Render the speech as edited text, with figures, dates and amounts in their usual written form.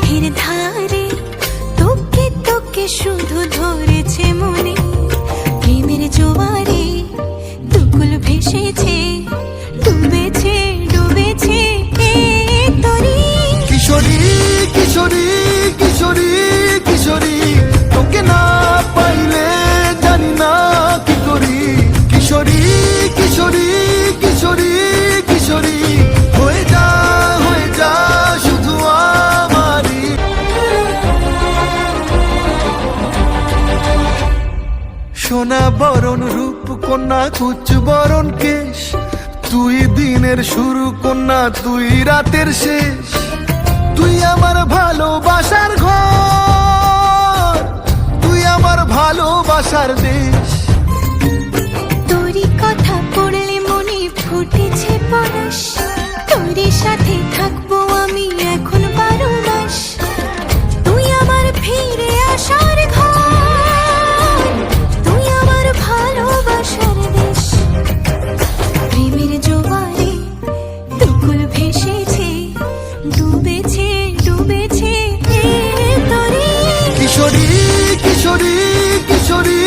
চোখের ধারে তোকে তোকে শুধু ধরেছে মনে, প্রেমের জোয়ারে দুকুল ভেসেছে, ডুবেছে ডুবেছে তরি। কিশোরী কিশোরী কিশোরী কিশোরী, তোকে না পাইলে জানি না কি করি। কিশোরী কিশোরী কিশোরী কিশোরী, হয়ে যা শুধু আমারই। সোনা বরণ রূপ কন্যা কুচ বরণ কেশ, তুই দিনের শুরু কন্যা তুই রাতের শেষ। তুই আমার ভালোবাসার ঘর, তুই আমার ভালোবাসার দেশ। তোরই কথা পড়লে মনে ফুটেছে পরশ, তোরই সাথে থাকবো আমি এখন 12 মাস। তুই আমার ফিরে আসার ঘর, তুই আমার ভালোবাসার দেশ। প্রেমের জোয়ারে দুকুল ভেসেছে, ডুবেছে ডুবেছে তরি। কিশোরী কিশোরী কিশোরী